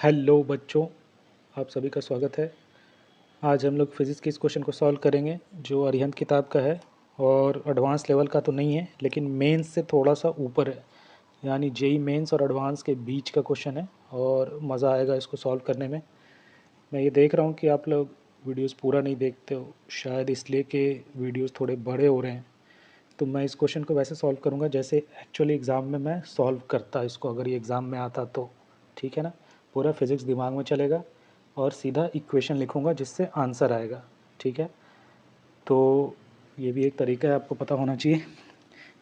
Hello बच्चों, आप सभी का स्वागत है। आज हम लोग फिज़िक्स के इस क्वेश्चन को सॉल्व करेंगे जो अरिहंत किताब का है और एडवांस लेवल का तो नहीं है, लेकिन मेंस से थोड़ा सा ऊपर है। यानी जेई मेंस और एडवांस के बीच का क्वेश्चन है और मज़ा आएगा इसको सॉल्व करने में। मैं ये देख रहा हूँ कि आप लोग वीडियोस पूरा नहीं देखते हो, शायद इसलिए कि वीडियोस थोड़े बड़े हो रहे हैं। तो मैं इस क्वेश्चन को वैसे सॉल्व करूँगा जैसे एक्चुअली एग्ज़ाम में मैं सॉल्व करता इसको, अगर ये एग्ज़ाम में आता तो। ठीक है ना। पूरा फिज़िक्स दिमाग में चलेगा और सीधा इक्वेशन लिखूँगा जिससे आंसर आएगा। ठीक है। तो ये भी एक तरीका है, आपको पता होना चाहिए।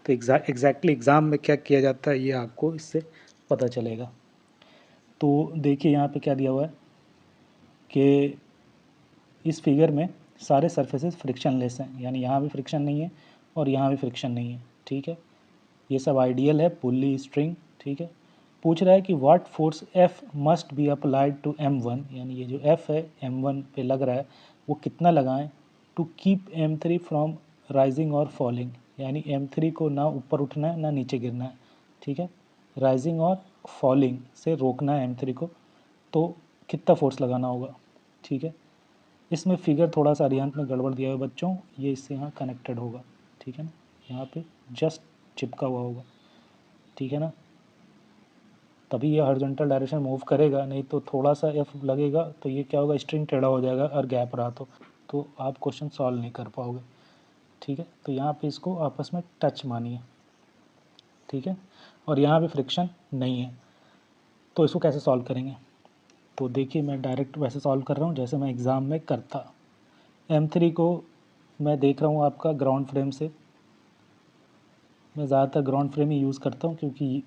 तो एग्जैक्टली एग्ज़ाम में क्या किया जाता है ये आपको इससे पता चलेगा। तो देखिए यहाँ पे क्या दिया हुआ है कि इस फिगर में सारे सरफेसेस फ्रिक्शनलेस हैं, यानी यहाँ भी फ्रिक्शन नहीं है और यहाँ भी फ्रिक्शन नहीं है। ठीक है। ये सब आइडियल है, पुल्ली, स्ट्रिंग। ठीक है। पूछ रहा है कि what force F must be applied to M1, यानी ये जो F है M1 पे लग रहा है वो कितना लगाएं to keep M3 from rising और फॉलिंग, यानी M3 को ना ऊपर उठना है ना नीचे गिरना है। ठीक है। राइजिंग और फॉलिंग से रोकना है M3 को, तो कितना फोर्स लगाना होगा। ठीक है। इसमें फिगर थोड़ा सा अरिहंत में गड़बड़ दिया हुआ है बच्चों, ये इससे यहाँ कनेक्टेड होगा। ठीक है ना। यहाँ पे जस्ट चिपका हुआ होगा। ठीक है ना। तभी ये हॉरिजॉन्टल डायरेक्शन मूव करेगा, नहीं तो थोड़ा सा एफ लगेगा तो ये क्या होगा, स्ट्रिंग टेढ़ा हो जाएगा और गैप रहा तो आप क्वेश्चन सॉल्व नहीं कर पाओगे। ठीक है। तो यहाँ पे इसको आपस में टच मानिए। ठीक है। और यहाँ पे फ्रिक्शन नहीं है, तो इसको कैसे सॉल्व करेंगे। तो देखिए मैं डायरेक्ट वैसे सॉल्व कर रहा हूँ जैसे मैं एग्ज़ाम में करता। M3 को मैं देख रहा हूँ आपका ग्राउंड फ्रेम से। मैं ज़्यादातर ग्राउंड फ्रेम ही यूज़ करता हूँ क्योंकि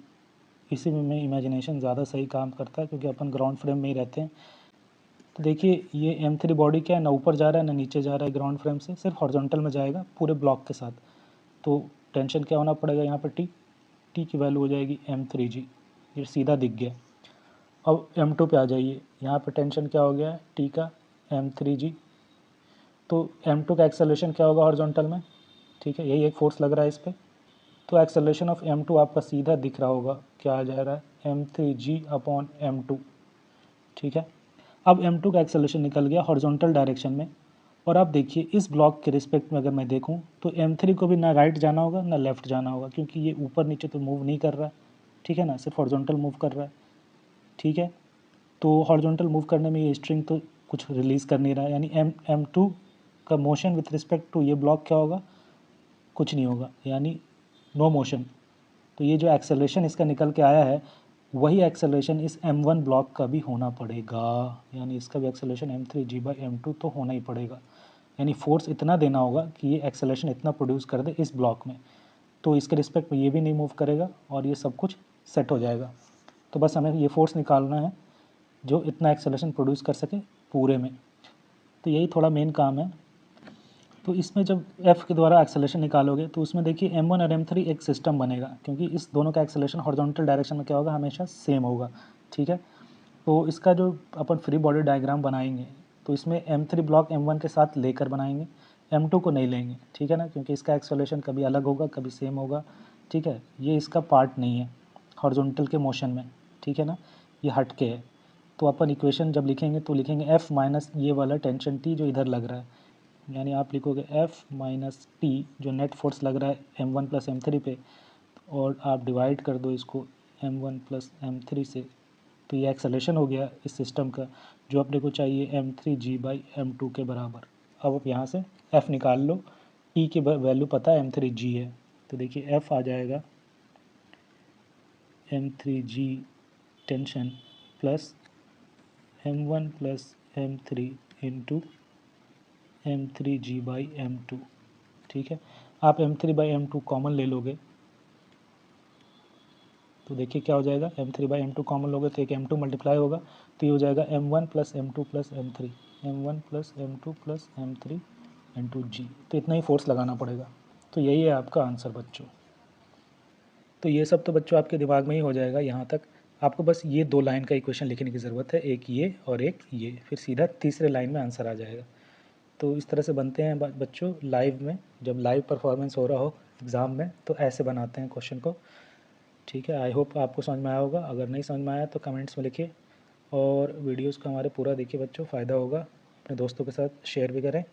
इसी में मैं इमेजिनेशन ज़्यादा सही काम करता है, क्योंकि अपन ग्राउंड फ्रेम में ही रहते हैं। तो देखिए ये M3 बॉडी क्या है, ना ऊपर जा रहा है ना नीचे जा रहा है ग्राउंड फ्रेम से, सिर्फ हॉरिजॉन्टल में जाएगा पूरे ब्लॉक के साथ। तो टेंशन क्या होना पड़ेगा यहाँ पर, टी की वैल्यू हो जाएगी M3G, ये सीधा दिख गया। अब M2 पे आ जाइए, यहाँ पर टेंशन क्या हो गया है टी का, M3G। तो M2 का एक्सेलरेशन क्या होगा हॉरिजॉन्टल में। ठीक है, यही एक फोर्स लग रहा है इस पर। तो एक्सेलरेशन ऑफ M2 आपका सीधा दिख रहा होगा, क्या आ जा रहा है M3G/M2। ठीक है। अब M2 का एक्सेलरेशन निकल गया हॉरिजॉन्टल डायरेक्शन में। और अब देखिए इस ब्लॉक के रिस्पेक्ट में अगर मैं देखूं तो M3 को भी ना राइट जाना होगा ना लेफ़्ट जाना होगा, क्योंकि ये ऊपर नीचे तो मूव नहीं कर रहा है। ठीक है ना, सिर्फ हॉरिजॉन्टल मूव कर रहा है। ठीक है। तो हॉरिजॉन्टल मूव करने में ये स्ट्रिंग तो कुछ रिलीज़ कर नहीं रहा है, यानी M2 का मोशन विथ रिस्पेक्ट टू ये ब्लॉक क्या होगा, कुछ नहीं होगा, यानी नो मोशन। तो ये जो एक्सेलरेशन इसका निकल के आया है वही एक्सेलरेशन इस M1 ब्लॉक का भी होना पड़ेगा, यानी इसका भी एक्सेलरेशन M3G/M2 तो होना ही पड़ेगा। यानी फोर्स इतना देना होगा कि ये एक्सेलरेशन इतना प्रोड्यूस कर दे इस ब्लॉक में, तो इसके रिस्पेक्ट में ये भी नहीं मूव करेगा और ये सब कुछ सेट हो जाएगा। तो बस हमें ये फोर्स निकालना है जो इतना एक्सेलरेशन प्रोड्यूस कर सके पूरे में। तो यही थोड़ा मेन काम है। तो इसमें जब F के द्वारा एक्सेलरेशन निकालोगे तो उसमें देखिए M1 और M3 एक सिस्टम बनेगा, क्योंकि इस दोनों का एक्सेलरेशन हॉरिजॉन्टल डायरेक्शन में क्या होगा, हमेशा सेम होगा। ठीक है। तो इसका जो अपन फ्री बॉडी डायग्राम बनाएंगे तो इसमें M3 ब्लॉक M1 के साथ लेकर बनाएंगे, M2 को नहीं लेंगे। ठीक है ना, क्योंकि इसका एक्सेलरेशन कभी अलग होगा कभी सेम होगा। ठीक है। ये इसका पार्ट नहीं है हॉरिजॉन्टल के मोशन में। ठीक है ना, ये हट के है। तो अपन इक्वेशन जब लिखेंगे तो लिखेंगे F माइनस ये वाला टेंशन T जो इधर लग रहा है, यानी आप लिखोगे F माइनस टी जो नेट फोर्स लग रहा है M1 प्लस M3 पे, और आप डिवाइड कर दो इसको M1 प्लस M3 से, तो ये एक्सेलरेशन हो गया इस सिस्टम का जो अपने को चाहिए M3G/M2 के बराबर। अब आप यहाँ से F निकाल लो, T की वैल्यू पता है M3G है, तो देखिए F आ जाएगा M3G tension plus M1 plus M3 into M3G/M2। ठीक है। आप M3/M2 कॉमन ले लोगे तो देखिए क्या हो जाएगा, M3/M2 कॉमन लोगे तो एक M2 मल्टीप्लाई होगा, तो ये हो जाएगा M1 plus M2 plus M3, M1 plus M2 plus M3 into g. तो इतना ही फोर्स लगाना पड़ेगा। तो यही है आपका आंसर बच्चों। तो ये सब तो बच्चों आपके दिमाग में ही हो जाएगा यहाँ तक। आपको बस ये दो लाइन का इक्वेशन लिखने की ज़रूरत है, एक ये और एक ये, फिर सीधा तीसरे लाइन में आंसर आ जाएगा। तो इस तरह से बनते हैं बच्चों लाइव में, जब लाइव परफॉर्मेंस हो रहा हो एग्ज़ाम में तो ऐसे बनाते हैं क्वेश्चन को। ठीक है। आई होप आपको समझ में आया होगा, अगर नहीं समझ में आया तो कमेंट्स में लिखिए और वीडियोस को हमारे पूरा देखिए बच्चों, फ़ायदा होगा। अपने दोस्तों के साथ शेयर भी करें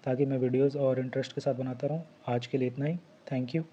ताकि मैं वीडियोस और इंटरेस्ट के साथ बनाता रहूँ। आज के लिए इतना ही। Thank you.